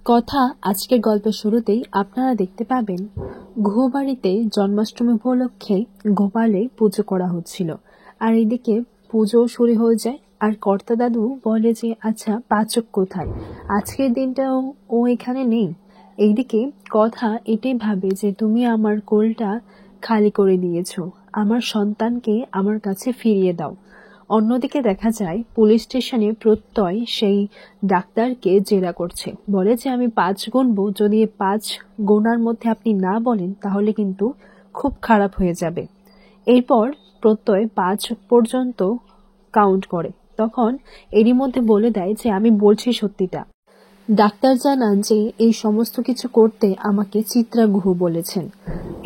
কথা আজকের গল্পের শুরুতেই আপনারা দেখতে পাবেন গুহবাড়িতে জন্মাষ্টমী উপলক্ষে গোপালের পুজো করা হচ্ছিল। আর এদিকে পুজো শুরু হয়ে যায় আর কর্তা দাদু বলে যে আচ্ছা পাচক কোথায়, আজকের দিনটাও ও এখানে নেই। এইদিকে কথা এটাই ভাবে যে তুমি আমার কোলটা খালি করে দিয়েছো, আমার সন্তানকে আমার কাছে ফিরিয়ে দাও। অন্যদিকে দেখা যায় পুলিশ স্টেশনে প্রত্যয় সেই ডাক্তারকে জেরা করছে, বলে যে আমি 5 গুনবো, যদি 5 গোনার মধ্যে আপনি না বলেন তাহলে কিন্তু খুব খারাপ হয়ে যাবে। এরপর প্রত্যয় 5 পর্যন্ত কাউন্ট করে, তখন এরই মধ্যে বলে দেয় যে আমি বলছি সত্যিটা। ডাক্তার জানান যে এই সমস্ত কিছু করতে আমাকে চিত্রা গুহ বলেছেন।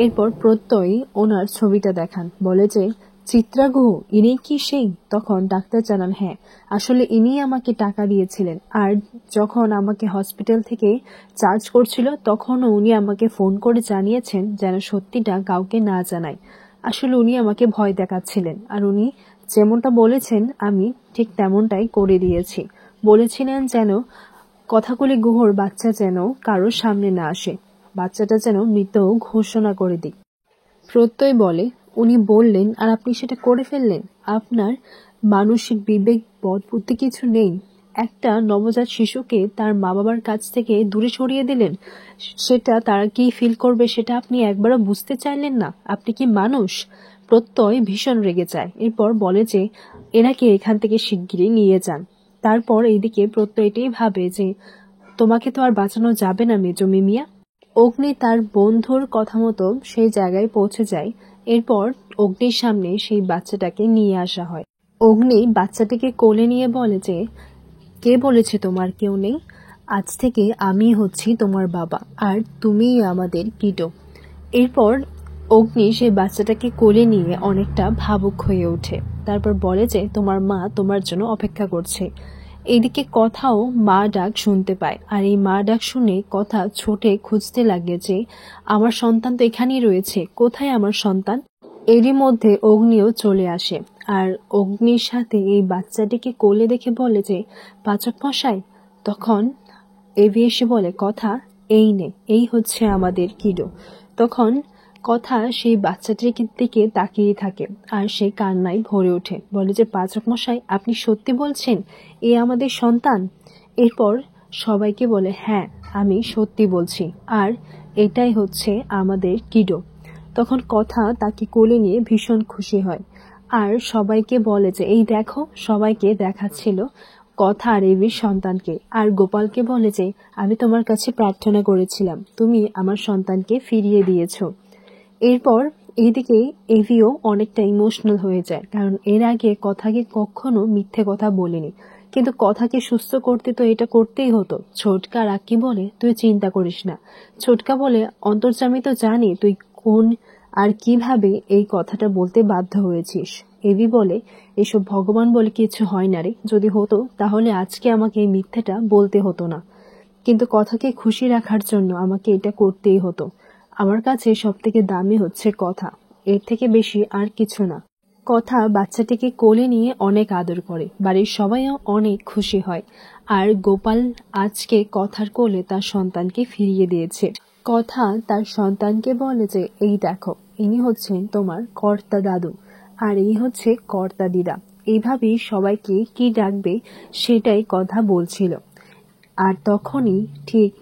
এরপর প্রত্যয় ওনার ছবিটা দেখান, বলে যে চিত্রা গুহ ইনি কি সেই? তখন ডাক্তার জানান হ্যাঁ, আসলে ইনি আমাকে টাকা দিয়েছিলেন, আর যখন আমাকে হসপিটাল থেকে চার্জ করছিল তখনও উনি আমাকে ফোন করে জানিয়েছেন যেন সত্যিটা কাউকে না জানাই। আসলে উনি আমাকে ভয় দেখাচ্ছিলেন, আর উনি যেমনটা বলেছেন আমি ঠিক তেমনটাই করে দিয়েছি। বলেছিলেন যেন কথাগুলি গুহর বাচ্চা যেন কারোর সামনে না আসে, বাচ্চাটা যেন মৃত ঘোষণা করে দিই। প্রত্যয় বলে উনি বললেন আর আপনি সেটা করে ফেললেন, আপনার মানসিক বিবেক বোধ বুদ্ধি কিছু নেই। একটা নবজাত শিশুকে তার মা বাবার কাছ থেকে দূরে সরিয়ে দিলেন, সেটা তারা কি ফিল করবে সেটা আপনি একবারও বুঝতে চাইলেন না? আপনি কি মানুষ? প্রত্যয় ভীষণ রেগে যায়। এরপর বলে যে এনাকে এখান থেকে শিগগিরই নিয়ে যান। তারপর এইদিকে প্রত্যয় এটাই ভাবে যে তোমাকে তো আর বাঁচানো যাবে না মেজো মিমিয়া। অগ্নি তার বন্ধুর কথা মতো সেই জায়গায় পৌঁছে যায়। এরপর অগ্নির সামনে সেই বাচ্চাটাকে নিয়ে আসা হয়। অগ্নি বাচ্চাটিকে কোলে নিয়ে বলে যে কে বলেছে তোমার কেউ নেই? আজ থেকে আমি হচ্ছি তোমার বাবা, আর তুমিই আমাদের কিটো। এরপর অগ্নি সেই বাচ্চাটাকে কোলে নিয়ে অনেকটা ভাবুক হয়ে ওঠে। তারপর বলে যে তোমার মা তোমার জন্য অপেক্ষা করছে। এদিকে কথাও মা ডাক শুনতে পায়, আর এই মা ডাক শুনে কথা ছোটে খুঁজতে লাগে যে আমার সন্তান তো এখানেই রয়েছে, কোথায় আমার সন্তান? এরই মধ্যে অগ্নিও চলে আসে, আর অগ্নির সাথে এই বাচ্চাটিকে কোলে দেখে বলে যে পাচক মশাই। তখন এভি এসে বলে কথা এই নে, এই হচ্ছে আমাদের কিডো। তখন কথা সেই বাচ্চাটির দিকে তাকিয়ে থাকে আর সে কান্নায় ভরে ওঠে, বলে যে পাচক মশাই আপনি সত্যি বলছেন এ আমাদের সন্তান? এরপর সবাইকে বলে হ্যাঁ আমি সত্যি বলছি, আর এটাই হচ্ছে আমাদের কিডো। তখন কথা তাকে কোলে নিয়ে ভীষণ খুশি হয় আর সবাইকে বলে যে এই দেখো, সবাইকে দেখাচ্ছিল কথা আর এভির সন্তানকে, আর গোপালকে বলে যে আমি তোমার কাছে প্রার্থনা করেছিলাম, তুমি আমার সন্তানকে ফিরিয়ে দিয়েছো। এরপর এইদিকে এভিও অনেকটা ইমোশনাল হয়ে যায়, কারণ এর আগে কথাকে কখনো মিথ্যে কথা বলেনি, কিন্তু কথাকে সুস্থ করতে তো এটা করতেই হতো। ছোটকা রাক্কি বলে তুই চিন্তা করিস না। ছোটকা বলে অন্তর্যামী তো জানি তুই কোন আর কিভাবে এই কথাটা বলতে বাধ্য হয়েছিস। এভি বলে এসব ভগবান বলে কিছু হয় না রে, যদি হতো তাহলে আজকে আমাকে এই মিথ্যেটা বলতে হতো না, কিন্তু কথাকে খুশি রাখার জন্য আমাকে এটা করতেই হতো। আমার কাছে সব থেকে দামি হচ্ছে কথা, এর থেকে বেশি আর কিছু না। কথা বাচ্চাটিকে কোলে নিয়ে অনেক আদর করে, বাড়ির সবাইও অনেক খুশি হয়, আর গোপাল আজকে কথার কোলে তার সন্তানকে ফিরিয়ে দিয়েছে। কথা তার সন্তানকে বলে যে এই দেখো, ইনি হচ্ছেন তোমার কর্তা দাদু, আর এই হচ্ছে কর্তা দিদা। এইভাবেই সবাইকে কি ডাকবে সেটাই কথা বলছিল। আর তখনই ঠিক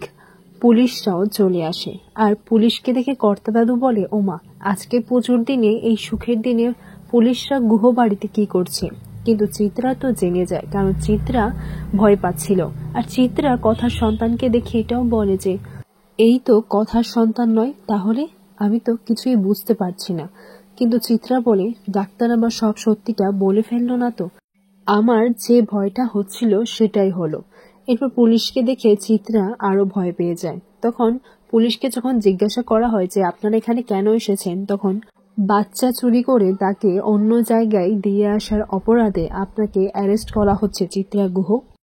পুলিশরাও চলে আসে, আর পুলিশকে দেখে কর্তা দাদু বলে ওমা, আজকে পুজোর দিনে এই সুখের দিনে পুলিশরা গুহবাড়িতে কি করছে? কিন্তু চিত্রা তো জেনে যায়, কারণ চিত্রা ভয় পাচ্ছিল। আর চিত্রা কথার সন্তানকে দেখে এটাও বলে যে এই তো কথার সন্তান নয়, তাহলে আমি তো কিছুই বুঝতে পারছি না। কিন্তু চিত্রা বলে ডাক্তার আবার সব সত্যিটা বলে ফেললো না তো? আমার যে ভয়টা হচ্ছিল সেটাই হলো। এরপর পুলিশকে দেখে চিত্রা আরো ভয় পেয়ে যায়। তখন পুলিশকে যখন জিজ্ঞাসা করা হয় যে আপনারা এখানে কেন এসেছেন, তখন বাচ্চা চুরি করে তাকে অন্য জায়গায় দিয়ে আসার অপরাধে আপনাকে অ্যারেস্ট করা হচ্ছে চিত্রা গুহ।